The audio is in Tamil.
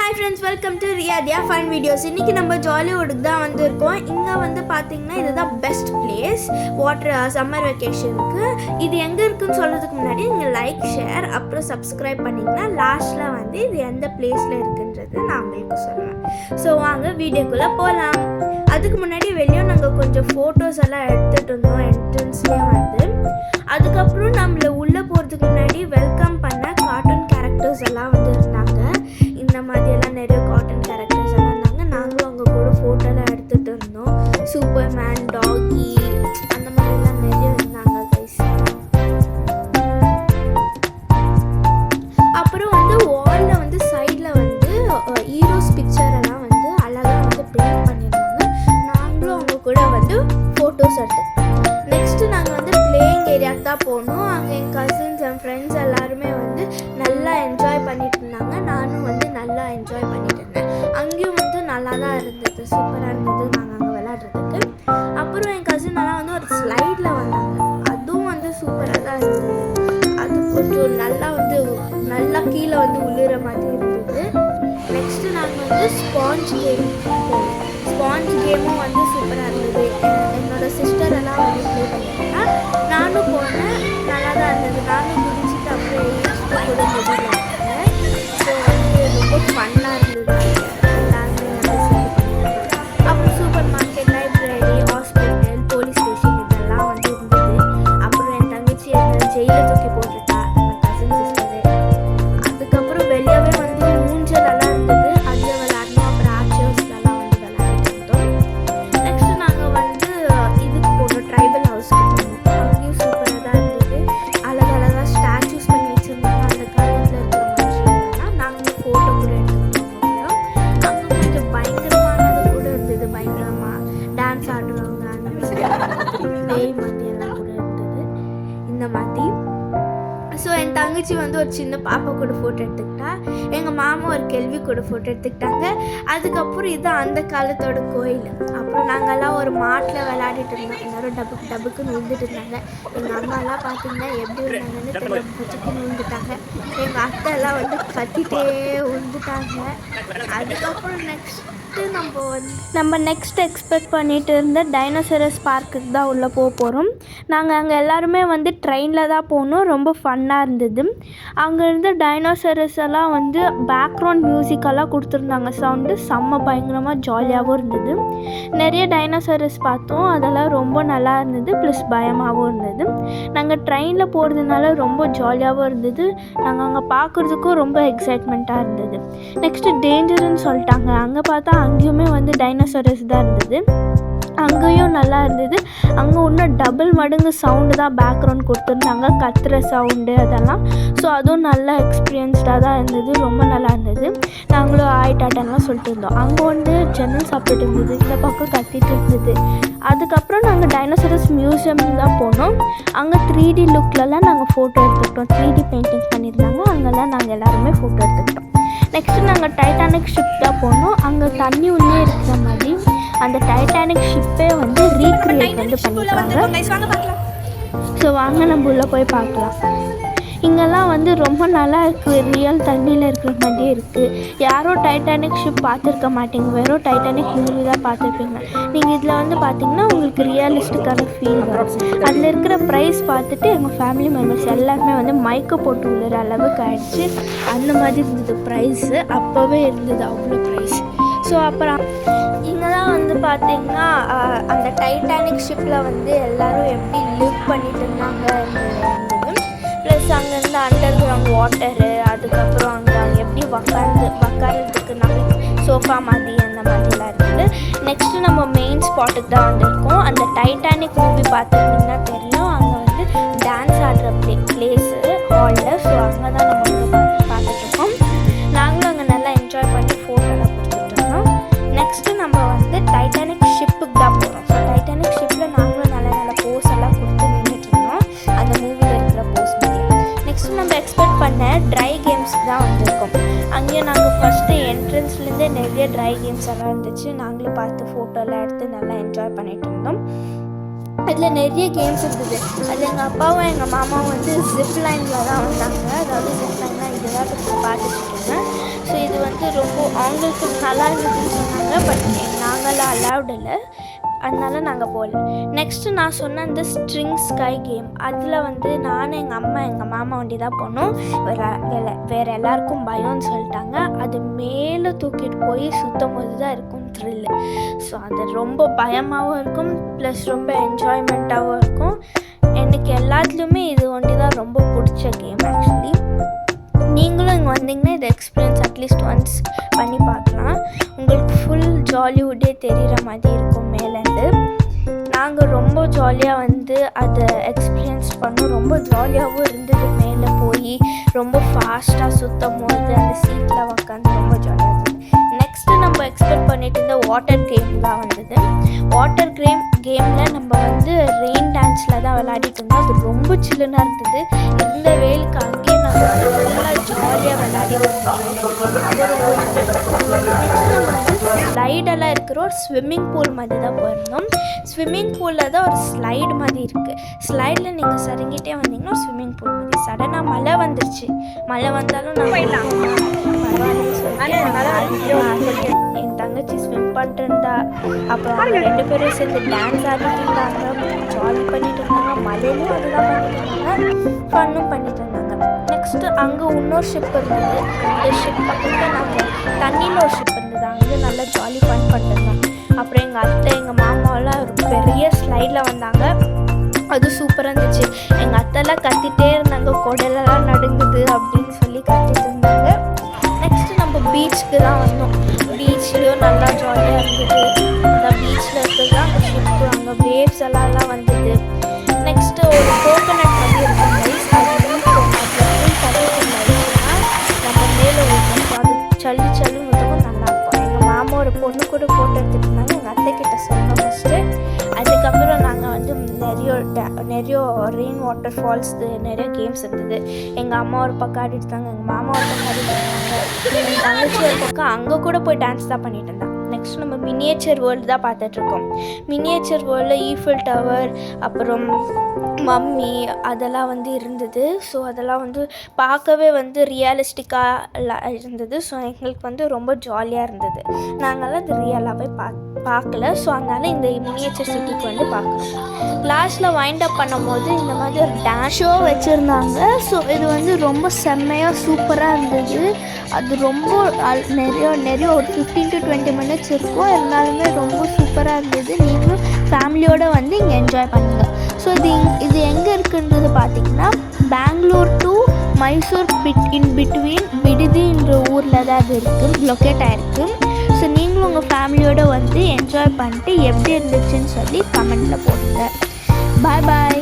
Hi friends, welcome to Riyadhya Fun Videos. இன்னைக்கு நம்ம ஜாலிவுட்க்கு தான் வந்திருக்கோம். இங்கே வந்து பார்த்தீங்கன்னா இதுதான் பெஸ்ட் பிளேஸ் சம்மர் வெக்கேஷனுக்கு. இது எங்கே இருக்குன்னு சொல்கிறதுக்கு முன்னாடி நீங்கள் லைக் ஷேர் அப்புறம் சப்ஸ்கிரைப் பண்ணிங்கன்னா லாஸ்ட்டில் வந்து இது எந்த பிளேஸில் இருக்குன்றது நான் உங்களுக்கு சொல்லுவேன். ஸோ வாங்க வீடியோக்குள்ளே போகலாம். அதுக்கு முன்னாடி வெளியே நாங்கள் கொஞ்சம் ஃபோட்டோஸ் எல்லாம் எடுத்துகிட்டு இருந்தோம் என்ட்ரன்ஸ்லேயே வந்து. அதுக்கப்புறம் நம்மளை உள்ளே போகிறதுக்கு முன்னாடி வெல்கம் பண்ண கார்ட்டூன் கேரக்டர்ஸ் எல்லாம் வந்து இருந்தாங்க. இந்த மாதிரியெல்லாம் நிறைய கார்ட்டூன் கேரக்டர்ஸ் எல்லாம் இருந்தாங்க. நாங்களும் அவங்க கூட ஃபோட்டோலாம் எடுத்துகிட்டு இருந்தோம். சூப்பர்மேன், டாகி, அந்த மாதிரிலாம் நிறைய இருந்தாங்க கைஸ். அப்புறம் வந்து வாலில் வந்து சைடில் வந்து ஹீரோஸ் பிக்சர் எல்லாம் வந்து அழகாக வந்து பெயிண்ட் பண்ணியிருந்தாங்க. நாங்களும் அவங்க கூட வந்து ஃபோட்டோஸ் எடுத்துக்கிட்டோம். நெக்ஸ்ட்டு நாங்கள் வந்து பிளேயிங் ஏரியாவுக்கு தான் போனோம். அங்கே என் கசின்ஸ் என் ஃப்ரெண்ட்ஸ் எல்லாருமே வந்து நல்லா என்ஜாய் பண்ணிட்டு இருந்தாங்க. நானும் வந்து நல்லா என்ஜாய் பண்ணிட்டு இருந்தேன். அங்கேயும் வந்து நல்லா தான் இருந்தது, சூப்பராக இருந்தது நாங்கள் அங்கே விளையாடுறதுக்கு. அப்புறம் என் கசின் எல்லாம் வந்து ஒரு ஸ்லைடில் வந்தாங்க. அதுவும் வந்து சூப்பராக தான் இருந்தது. அது கொஞ்சம் நல்லா கீழே வந்து விழுற மாதிரி இருந்தது. நெக்ஸ்ட்டு நாங்கள் வந்து ஸ்பாஞ்ச் கேமும் வந்து சூப்பராக இருந்தது. என்னோடய சிஸ்டர் எல்லாம் வந்து ப்ளே பண்ணியிருந்தேன்னா நானும் போனேன். நல்லா தான் இருந்தது. நானும் குடிச்சிட்டு அப்புறம் எழுச்சிட்டு கூட முடியல. ஸோ வந்து ரொம்ப ஃபன்னாக இருந்தது. எல்லாருமே வந்து அப்புறம் super market, library, hospital, police station இதெல்லாம் வந்து இருந்தது. அப்புறம் என் தங்கச்சி ஜெயிலில் தூக்கி போட்டுட்டா, என் கசின் சிஸ்டரு. அதுக்கப்புறம் வெளியவே வந்து ஊஞ்சலெல்லாம் இருந்தது. அதில் விளையாடணும். அப்புறம் ஆக்சர்ஸ்லாம் வந்து விளையாடிட்டு இருந்தோம். நெக்ஸ்ட்டு நாங்கள் வந்து இதுக்கு போனோம், ட்ரைபல் ஹவுஸ்க்கு போனோம். அங்கேயும் சூப்பராக தான் இருந்தது. அழகழகாக ஸ்டாச்சூஸ் பண்ணி வச்சுருந்தாங்க. அந்த காலத்தில் இருக்கிற மனுஷங்கள்லாம் நாங்கள் ஃபோட்டோ கூட எடுத்துக்கிட்டோம். அங்கே கொஞ்சம் பயங்கரமானது கூட இருந்தது. பயங்கரமாக டான்ஸ் ஆடுறவங்க அந்த மாதிரி பேய் மாதிரி எல்லாம் கூட இருந்தது. இந்த மாதிரி ஸோ என் தங்கச்சி வந்து ஒரு சின்ன பாப்பா கூட ஃபோட்டோ எடுத்துக்கிட்டா. எங்கள் மாமா ஒரு கேள்வி கூட ஃபோட்டோ எடுத்துக்கிட்டாங்க. அதுக்கப்புறம் இதுதான் அந்த காலத்தோட கோயில். அப்புறம் நாங்கள்லாம் ஒரு மாட்டில் விளையாடிட்டு இருந்தோம். எல்லோரும் டபுக்குன்னு விழுந்துட்டு இருந்தாங்க. எங்கள் அம்மாலாம் பார்த்தீங்கன்னா எப்படி இருந்தாங்கன்னு தெரியல, புச்சுக்குன்னு விழுந்துட்டாங்க. எங்கள் அத்தை எல்லாம் வந்து கத்திட்டே விழுந்துட்டாங்க. அதுக்கப்புறம் நெக்ஸ்ட்டு நம்ம நெக்ஸ்ட் எக்ஸ்பெக்ட் பண்ணிட்டு இருந்த டைனோசரஸ் பார்க்குக்கு தான் உள்ளே போகிறோம். நாங்கள் அங்கே எல்லாருமே வந்து ட்ரெயினில் தான் போனோம். ரொம்ப ஃபன்னாக இருந்தது. அங்கே இருந்த டைனோசரஸ் எல்லாம் வந்து பேக்ரவுண்ட் மியூசிக்கெல்லாம் கொடுத்துருந்தாங்க. சவுண்டு செம்ம பயங்கரமாக ஜாலியாகவும் இருந்தது. நிறைய டைனோசரஸ் பார்த்தோம். அதெல்லாம் ரொம்ப நல்லா இருந்தது, ப்ளஸ் பயமாகவும் இருந்தது. நாங்கள் ட்ரெயினில் போகிறதுனால ரொம்ப ஜாலியாகவும் இருந்தது. நாங்கள் அங்கே பார்க்குறதுக்கும் ரொம்ப எக்ஸைட்மெண்ட்டாக இருந்தது. நெக்ஸ்ட்டு டேஞ்சர்னு சொல்லிட்டாங்க. அங்கே பார்த்தா அங்கேயுமே வந்து டைனோசரஸ் தான் இருந்தது. அங்கேயும் நல்லா இருந்தது. அங்கே இன்னும் டபுள் மடங்கு சவுண்டு தான் பேக்ரவுண்ட் கொடுத்துருந்தாங்க, கத்துற சவுண்டு அதெல்லாம். ஸோ அதுவும் நல்லா எக்ஸ்பீரியன்ஸ்டாக தான் இருந்தது. ரொம்ப நல்லா இருந்தது. நாங்களும் ஆயிட்டாட்டெல்லாம் சொல்லிட்டு இருந்தோம். அங்கே வந்து ஜன்னல் சாப்பிட்டுட்டு இருந்தது, இந்த பக்கம் கத்திட்டு இருந்தது. அதுக்கப்புறம் நாங்கள் டைனோசரஸ் மியூசியம் தான் போனோம். அங்கே 3D லுக்லலாம் நாங்கள் ஃபோட்டோ எடுத்துக்கிட்டோம். 3D பெயிண்டிங்ஸ் பண்ணியிருந்தாங்க. அங்கெல்லாம் நாங்கள் எல்லாருமே ஃபோட்டோ எடுத்துக்கிட்டோம். நெக்ஸ்ட்டு நாங்கள் டைட்டானிக் ஷிப் தான் போனோம். அங்கே தண்ணி உள்ளே இருக்கிற மாதிரி அந்த டைட்டானிக் ஷிப்பே வந்து ரீக்ரியேட் வந்து பண்ணியிருக்காங்க. ஸோ வாங்க நம்ம உள்ளே போய் பார்க்கலாம். இங்கெல்லாம் வந்து ரொம்ப நல்லா இருக்குது. ரியல் தண்ணியில் இருக்கிற மாதிரியே இருக்குது. யாரும் டைட்டானிக் ஷிப் பார்த்துருக்க மாட்டீங்க, வெறும் டைட்டானிக் மூவி தான் பார்த்துருப்பீங்க. நீங்கள் இதில் வந்து பார்த்தீங்கன்னா உங்களுக்கு ரியலிஸ்டிக்கான ஃபீல் வரும். அதில் இருக்கிற ப்ரைஸ் பார்த்துட்டு எங்கள் ஃபேமிலி மெம்பர்ஸ் எல்லாருமே வந்து மயக்க போட்டு விழுற அளவுக்கு ஆயிடுச்சு. அந்த மாதிரி இருந்தது ப்ரைஸு. அப்போவே இருந்தது அவ்வளோ ப்ரைஸ். ஸோ அப்புறம் இங்கே தான் வந்து பார்த்திங்கன்னா அந்த டைட்டானிக் ஷிப்பில் வந்து எல்லோரும் எப்படி லிவ் பண்ணிட்டு இருந்தாங்க இருந்தது. ப்ளஸ் அங்கேருந்து அண்டர் கிரவுண்ட் வாட்டரு, அதுக்கப்புறம் அங்கே எப்படி உக்காரதுக்கு நம்ம சோஃபா மாதிரி அந்த மாதிரிலாம் இருக்குது. நெக்ஸ்ட்டு நம்ம மெயின் ஸ்பாட்டுக்கு தான் வந்திருக்கோம். அந்த டைட்டானிக் மூவி பார்த்துருந்தீங்கன்னா தெரியும். அங்கே வந்து டான்ஸ் ஆடுற பிளேஸு ஹாலில். ஸோ அங்கே தான் நம்ம வந்து பார்த்துட்ருக்கோம். நாங்களும் அங்கே நல்லா என்ஜாய் பண்ணி ஃபோட்டோலாம் கொடுத்துட்ருக்கோம். நெக்ஸ்ட்டு நம்ம வந்து டைட்டானிக் ஷிப்புக்கு தான் போகிறோம். ஸோ டைட்டானிக் ஷிப்பில் நாங்களும் நல்ல நல்ல போஸ் எல்லாம் கொடுத்து நின்றுட்டு இருந்தோம், அந்த மூவியில் இருக்கிற போஸ் மாதிரி. நெக்ஸ்ட்டு நம்ம எக்ஸ்பெக்ட் பண்ண ட்ரை கேம்ஸ் தான் வந்திருக்கோம். அங்கேயும் நாங்கள் ஃபஸ்ட்டு என்ட்ரன்ஸ்லேருந்தே நிறைய ட்ரை கேம்ஸ் எல்லாம் இருந்துச்சு. நாங்களும் பார்த்து ஃபோட்டோலாம் எடுத்து நல்லா என்ஜாய் பண்ணிகிட்டு இருந்தோம். அதில் நிறைய கேம்ஸ் இருந்தது. அது எங்கள் அப்பாவும் எங்கள் மாமாவும் வந்து ஜிப் லைனில் தான் வந்தாங்க. அதாவது ஜிப் லைன்னா இதுதான் பார்த்துட்டு சொன்னாங்க. ஸோ இது வந்து ரொம்ப அவங்களுக்கு நல்லா இருந்துச்சுன்னு சொன்னாங்க. பட் நாங்களாம் அலவுட் இல்லை, அதனால நாங்கள் போகல. நெக்ஸ்ட்டு நான் சொன்ன இந்த ஸ்ட்ரிங் ஸ்கை கேம், அதில் வந்து நானும் எங்கள் அம்மா எங்கள் மாமா வண்டி தான் போனோம். வேறு எல்லாருக்கும் பயம்னு சொல்லிட்டாங்க. அது மேலே தூக்கிட்டு போய் சுற்றும் போது தான் இருக்கும் த்ரில்லு. ஸோ அது ரொம்ப பயமாகவும் இருக்கும், ப்ளஸ் ரொம்ப என்ஜாய்மெண்ட்டாகவும் இருக்கும். எனக்கு எல்லாத்துலேயுமே இது ஒண்டி தான் ரொம்ப பிடிச்ச கேம். ஆக்சுவலி நீங்களும் இங்கே வந்தீங்கன்னா இதை எக்ஸ்பீரியன்ஸ் அட்லீஸ்ட் ஒன்ஸ் பண்ணி பார்க்கலாம். உங்களுக்கு ஃபுல் ஜாலிவுட்டே தெரிகிற மாதிரி இருக்கும் மேலேருந்து. நாங்கள் ரொம்ப ஜாலியாக வந்து அதை எக்ஸ்பீரியன்ஸ் பண்ணோம். ரொம்ப ஜாலியாகவும் இருந்தது. மேலே போய் ரொம்ப ஃபாஸ்ட்டாக சுற்றும் போது அந்த சீட்டில் உட்காந்து ரொம்ப ஜாலியாக இருந்தது. நெக்ஸ்ட்டு நம்ம எக்ஸ்பெக்ட் பண்ணிட்டு இருந்த வாட்டர் கேம் தான் வந்தது. வாட்டர் கேமில் நம்ம வந்து ரெயின் டான்ஸில் தான் விளையாடிட்டு இருந்தோம். அது ரொம்ப சில்லுனாக இருந்தது. இந்த வெயிலுக்கு அங்கேயே நம்ம நல்லா ஜாலியாக விளையாடிட்டு இருந்தோம். அது ரொம்ப ஸ்லைடெல்லாம் இருக்கிற ஒரு ஸ்விம்மிங் பூல் மாதிரி தான் போயிருந்தோம். ஸ்விம்மிங் பூலில் தான் ஒரு ஸ்லைடு மாதிரி இருக்குது. ஸ்லைடில் நீங்கள் சரங்கிட்டே வந்தீங்கன்னா ஒரு ஸ்விம்மிங் பூல் மாதிரி. சடனாக மழை வந்துருச்சு. மழை வந்தாலும் நான் பரவாயில்லன்னு சொல்லிட்டு என் தங்கச்சி ஸ்விம் பண்ணிட்டு இருந்தா. அப்புறம் அவங்க 2 பேரும் சேர்ந்து டான்ஸ் ஆடிட்டு இருந்தாங்க, ஜாலி பண்ணிட்டு இருந்தாங்க. மழையிலும் அதுதான் பண்ணிட்டு இருந்தாங்க, ஃபன்னும் பண்ணிட்டு இருந்தாங்க. நெக்ஸ்ட்டு அங்கே இன்னொரு ஷிப் இருந்தது. அந்த ஷிப் பக்கத்தில் நாங்கள் தண்ணியில் ஒரு ஷிப் இருந்தது, அங்கே நல்லா ஜாலி ஃபன் பண்ணிருந்தோம். அப்புறம் எங்கள் அத்தை எங்கள் மாமாவெல்லாம் ஒரு பெரிய ஸ்லைடில் வந்தாங்க. அது சூப்பராக இருந்துச்சு. எங்கள் அத்தைலாம் கத்திட்டே இருந்தாங்க, குடலெல்லாம் நடுங்குது அப்படின்னு சொல்லி கத்திட்டு இருந்தாங்க. நெக்ஸ்ட்டு நம்ம பீச்சுக்கு தான் வந்தோம். பீச்லேயும் நல்லா ஜாலியாக இருந்தது. அந்த பீச்சில் இருக்கிறது தான் அந்த ஷிப்பு. அங்கே வேவ்ஸ் எல்லாம் வந்தது. நெக்ஸ்ட்டு ஒரு கோகோனட் மாதிரி இருக்கும் ரைஸ். அது நம்ம மேலே ஊற்றணும். அது சல்லி ஊற்றவும் நல்லாயிருக்கும். எங்கள் மாமா ஒரு பொண்ணு கூட போட்டோ எடுத்துகிட்டு இருந்தாங்க. எங்கள் அத்தைக்கிட்ட சொன்னோம் ஃபஸ்ட்டு. அதுக்கப்புறம் நாங்கள் வந்து நிறைய ரெயின் வாட்டர் ஃபால்ஸ் நிறைய கேம்ஸ் இருந்தது. எங்கள் அம்மா ஒரு பக்கம் ஆடிட்டு இருந்தாங்க, எங்கள் மாமா ஒரு பக்கம் ஆடிட்டு இருந்தாங்க. எங்கள் தங்கச்சி ஒரு பக்கம் அங்கே கூட போய் டான்ஸ் தான் பண்ணிட்டு இருந்தாங்க. நெக்ஸ்ட் நம்ம மினியேச்சர் வேர்ல்டு தான் பார்த்துட்ருக்கோம். மினியேச்சர் வேர்ல்டில் ஈஃபில் டவர், அப்புறம் மம்மி அதெல்லாம் வந்து இருந்தது. ஸோ அதெல்லாம் வந்து பார்க்கவே வந்து ரியலிஸ்டிக்காக இருந்தது. ஸோ எங்களுக்கு வந்து ரொம்ப ஜாலியாக இருந்தது. நாங்கள்லாம் அது ரியலாகவே பார்க்கல. ஸோ அதனால் இந்த மினியேச்சர் சிட்டிக்கு வந்து பார்க்குறோம். லாஸ்ட்டில் வைண்ட் அப் பண்ணும்போது இந்த மாதிரி ஒரு டான்ஸ் ஷோ வச்சுருந்தாங்க. ஸோ இது வந்து ரொம்ப செம்மையாக சூப்பராக இருந்தது. அது ரொம்ப நிறைய ஒரு 15 to 20 minutes இருக்கும். இருந்தாலுமே ரொம்ப சூப்பராக இருந்தது. நீங்களும் ஃபேமிலியோடு வந்து இங்கே என்ஜாய் பண்ணுங்கள். ஸோ இது எங்கே இருக்குன்றது பார்த்திங்கன்னா Bangalore to Mysore in between விடுதின்ற ஊரில் தான் அது இருக்குது, லொக்கேட் ஆகிருக்கு. ஸோ நீங்களும் உங்கள் ஃபேமிலியோடு வந்து என்ஜாய் பண்ணிட்டு எப்படி இருந்துச்சுன்னு சொல்லி கமெண்ட்டில் போடுங்க. பாய் பாய்.